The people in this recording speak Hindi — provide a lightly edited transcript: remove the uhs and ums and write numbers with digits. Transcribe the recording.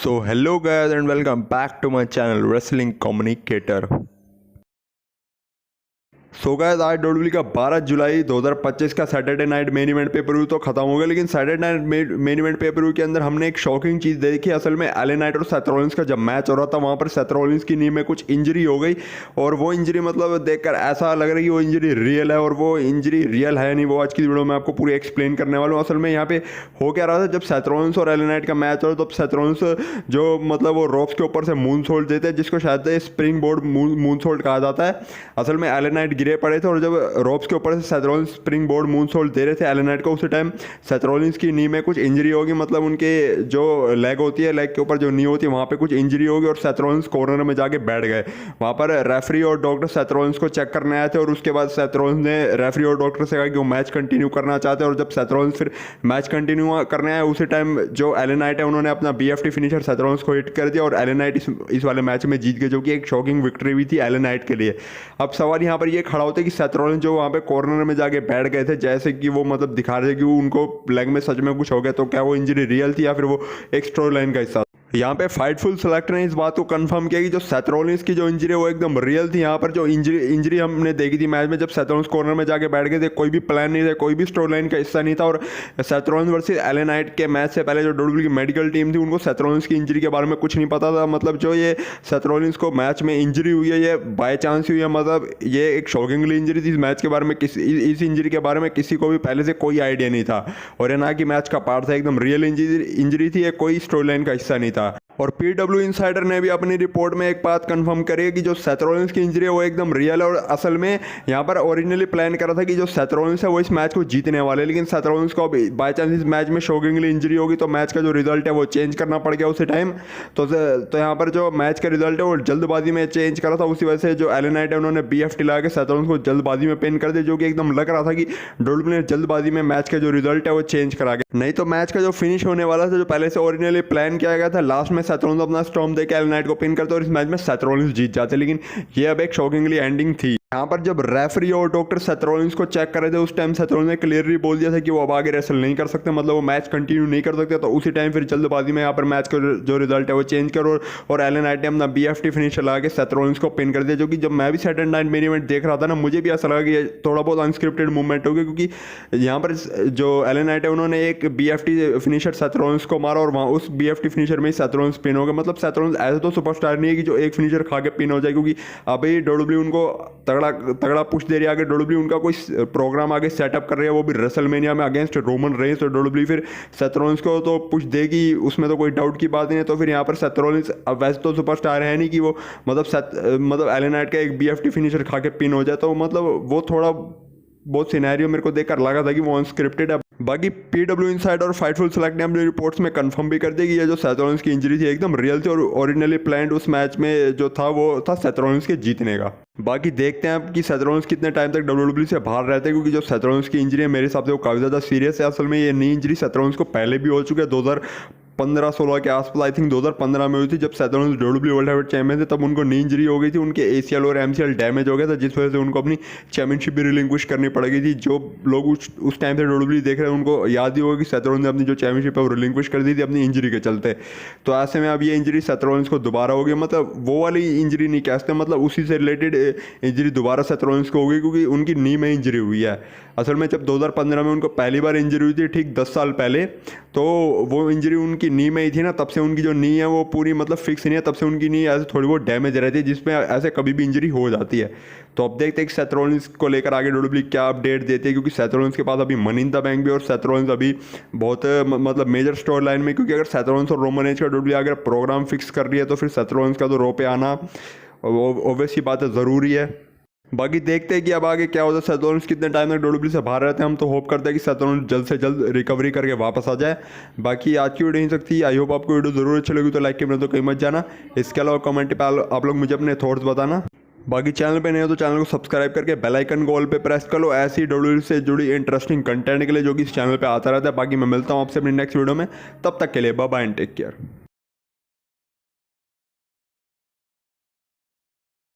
So hello guys and welcome back to my channel Wrestling Communicator. So guys आज डब्ल्यूडब्ल्यू का 12 जुलाई 2025 का Saturday night main event pay per view तो खत्म हो गया, लेकिन Saturday night main event pay per view के अंदर हमने एक शॉकिंग चीज़ देखी। असल में एले नाइट और सेथ रॉलिंस का जब मैच हो रहा था वहाँ पर सेथ रॉलिंस की नी में कुछ इंजरी हो गई और वो इंजरी मतलब देखकर ऐसा लग रहा है कि वो इंजरी रियल है और वो इंजरी रियल है नहीं। वो आज की वीडियो में आपको पूरी एक्सप्लेन करने वाला हूँ। असल में यहाँ पे हो क्या रहा था, जब सेथ रॉलिंस और एले नाइट का मैच हो रहा था तब सेथ रॉलिंस जो मतलब वो रोप्स के ऊपर से मून सोल्ट देते हैं, जिसको शायद स्प्रिंग बोर्ड मून सोल्ट कहा जाता है। असल में एले नाइट गिरे पड़े थे और जब रोप्स के ऊपर से Seth Rollins springboard moonsault दे रहे थे एले नाइट को, उसी टाइम सेथ रॉलिंस की नी में कुछ इंजरी होगी। मतलब उनके जो लेग होती है, लेग के ऊपर जो नी होती है वहाँ पे कुछ इंजरी होगी और सेथ रॉलिंस कॉर्नर में जाके बैठ गए। वहाँ पर रेफरी और डॉक्टर सेथ रॉलिंस को चेक करने आए थे और उसके बाद सेथ रॉलिंस ने रेफरी और डॉक्टर से कहा कि वो मैच कंटिन्यू करना चाहते हैं। और जब सेथ रॉलिंस फिर मैच कंटिन्यू करने आए उसी टाइम जो एले नाइट है उन्होंने अपना BFT फिनिशर सेथ रॉलिंस को हिट कर दिया और एले नाइट इस वाले मैच में जीत गए, जो कि एक शॉकिंग विक्ट्री भी थी एले नाइट के लिए। अब सवाल यहाँ पर ये खड़ा होता है कि सेथ रॉलिंस जो वहाँ पे कॉर्नर में जाके बैठ गए थे, जैसे कि वो मतलब दिखा रहे थे कि उनको लेग में सच में कुछ हो गया, तो क्या वो इंजरी रियल थी या फिर वो एक स्टोरी लाइन का हिस्सा? यहाँ पे फाइटफुल सेलेक्टर ने इस बात को कंफर्म किया कि जो सेथ रॉलिंस की जो इंजरी है वो एकदम रियल थी। यहाँ पर जो इंजरी हमने देखी थी मैच में, जब सेथ रॉलिंस कॉर्नर में जाके बैठ गए थे, कोई भी प्लान नहीं था, कोई भी स्टोरी लाइन का हिस्सा नहीं था। और Seth Rollins versus LA Knight के मैच से पहले जो डब्ल्यूडब्ल्यू की मेडिकल टीम थी उनको सेथ रॉलिंस की इंजरी के बारे में कुछ नहीं पता था। मतलब जो ये सेथ रॉलिंस को मैच में इंजरी हुई है ये बाय चांस हुई है, मतलब ये एक शॉकिंगली इंजरी थी। इस मैच के बारे में इस इंजरी के बारे में किसी को भी पहले से कोई आइडिया नहीं था और ये ना कि मैच का पार्ट था, एकदम रियल इंजरी थी, ये कोई स्टोरी लाइन का हिस्सा नहीं था। और PW इनसाइडर ने भी अपनी रिपोर्ट में एक बात कंफर्म करी है कि जो सेथ रॉलिंस की इंजरी है वो एकदम रियल है। और असल में यहाँ पर ओरिजिनली प्लान करा था कि जो सेथ रॉलिंस है वो इस मैच को जीतने वाले, लेकिन सेथ रॉलिंस को बाय चांस इस मैच में शॉकिंगली इंजरी होगी तो मैच का जो रिजल्ट है वो चेंज करना पड़ गया उसी टाइम। तो यहाँ पर जो मैच का रिजल्ट है वो जल्दबाजी में चेंज करा था, उसी वजह से जो एले नाइट है उन्होंने BFT लगा के सेथ रॉलिंस को जल्दबाजी में पिन कर दिया, जो कि एकदम लग रहा था कि डब्ल्यूडब्ल्यू ने जल्दबाजी में मैच का जो रिजल्ट है वो चेंज करा गया। नहीं तो मैच का जो फिनिश होने वाला था जो पहले से ओरिजिनली प्लान किया गया था, लास्ट में सेथ रॉलिंस अपना स्टॉर्म देके एले नाइट को पिन करते और इस मैच में सेथ रॉलिंस जीत जाते, लेकिन ये अब एक शॉकिंगली एंडिंग थी। यहाँ पर जब रेफरी और डॉक्टर सेथ रॉलिंस को चेक कर रहे थे उस टाइम सेथ रॉलिंस ने क्लियरली बोल दिया था कि वो अब आगे रेसल नहीं कर सकते, मतलब वो मैच कंटिन्यू नहीं कर सकते। तो उसी टाइम फिर जल्दबाजी में यहाँ पर मैच का जो रिजल्ट है वो चेंज करो और एले नाइट ने अपना BFT फिनिशर लगा के सेथ रॉलिंस को पिन कर दिया। जो कि जब मैं भी सैटरडे नाइट मेन इवेंट देख रहा था ना, मुझे भी ऐसा लगा कि थोड़ा बहुत अनस्क्रिप्टेड मूवमेंट हो गया, क्योंकि यहाँ पर जो एले नाइट है उन्होंने एक BFT फिनिशर सेथ रॉलिंस को मारा और वहाँ उस BFT फिनिशर में ही सेथ रॉलिंस पिन हो गया। मतलब सेथ रॉलिंस ऐसे तो सुपरस्टार नहीं है कि जो एक फिनिशर खा के पिन हो जाए, क्योंकि अभी डब्ल्यूडब्ल्यू उनको तगड़ा पुश दे रही है। आगे डब्ल्यूडब्ल्यू उनका कोई प्रोग्राम आगे सेटअप कर रही है, वो भी रेसलमेनिया में अगेंस्ट रोमन रेंस, तो डब्ल्यूडब्ल्यू फिर सेथ रॉलिंस को तो पुश देगी, उसमें तो कोई डाउट की बात नहीं है। तो फिर यहाँ पर सेथ रॉलिंस अब वैसे तो सुपरस्टार है नहीं कि वो मतलब एले नाइट का एक BFT फिनिशर खा के पिन हो जाए, तो मतलब वो थोड़ा बहुत सिनेरियो मेरे को देखकर लगा था कि वो अनस्क्रिप्टेड है। बाकी PW इनसाइडर और फाइटफुल सेलेक्ट ने अपनी रिपोर्ट्स में कंफर्म भी कर दी कि ये जो सेथ रॉलिंस की इंजरी थी एकदम रियल थी और ओरिजिनली प्लान्ड उस मैच में जो था वो था सेथ रॉलिंस के जीतने का। बाकी देखते हैं अब कि सेथ रॉलिंस कितने टाइम तक डब्ल्यूडब्ल्यू से बाहर रहते हैं, क्योंकि जो सेथ रॉलिंस की इंजरी है मेरे हिसाब से वो काफ़ी ज़्यादा सीरियस है। असल में ये नी इंजरी सेथ रॉलिंस को पहले भी हो चुकी है, 2015-16 के आसपास, आई थिंक 2015 में हुई थी, जब Seth Rollins WW world heavyweight champion थे। तब उनको नी इंजरी हो गई थी, उनके ACL और MCL डैमेज हो गया था, जिस वजह से उनको अपनी चैंपियनशिप भी रिलिंक्विश करनी पड़ गई थी। जो लोग उस टाइम से डब्ल्यूडब्ल्यू देख रहे हैं उनको याद ही होगा कि सेथ रॉलिंस ने अपनी जो चैंपियनशिप है वो रिलिंक्विश कर दी थी अपनी इंजरी के चलते। तो ऐसे में अब ये इंजरी सेथ रॉलिंस को दोबारा हो गई, मतलब वो वाली इंजरी नहीं कह सकते, मतलब उसी से रिलेटेड इंजरी दोबारा सेथ रॉलिंस को हो गई, क्योंकि उनकी नी में इंजरी हुई है। असल में जब 2015 में उनको पहली बार इंजरी हुई थी, ठीक 10 साल पहले, तो वो इंजरी उनकी नी में ही थी ना, तब से उनकी जो नी है वो पूरी मतलब फिक्स नहीं है, तब से उनकी नी ऐसे थोड़ी बहुत डैमेज रहती है, जिसमें ऐसे कभी भी इंजरी हो जाती है। तो अब देखते हैं कि सेथ रॉलिंस को लेकर आगे डब्ल्यूडब्ल्यू क्या अपडेट देती है, क्योंकि सेथ रॉलिंस के पास अभी मनी इन द बैंक भी और सेथ रॉलिंस अभी बहुत मतलब मेजर स्टोरी लाइन में, क्योंकि अगर सेथ रॉलिंस और रोमन रेंस का डब्ल्यूडब्ल्यू अगर प्रोग्राम फिक्स कर रही है तो फिर सेथ रॉलिंस का तो रो पे आना ऑब्वियसली बात है, ज़रूरी है। बाकी देखते हैं कि अब आगे क्या होता है, सेथ रॉलिंस कितने टाइम तक डब्ल्यूडब्ल्यू से बाहर रहते हैं। हम तो होप करते हैं कि सेथ रॉलिंस जल्द से जल्द रिकवरी करके वापस आ जाए। बाकी आज की वीडियो नहीं सकती, आई होप आपको वीडियो जरूर अच्छी लगी, तो लाइक के तो कहीं मत जाना। इसके अलावा कमेंट पे आप लोग मुझे अपने थॉट्स बताना। बाकी चैनल पे नए हो तो चैनल को सब्सक्राइब करके बेल आइकन को ऑल पे प्रेस कर लो, ऐसी डब्ल्यूडब्ल्यू से जुड़ी इंटरेस्टिंग कंटेंट के लिए जो कि इस चैनल पे आता रहता है। बाकी मैं मिलता हूँ आपसे अपनी नेक्स्ट वीडियो में, तब तक के लिए bye bye and take care.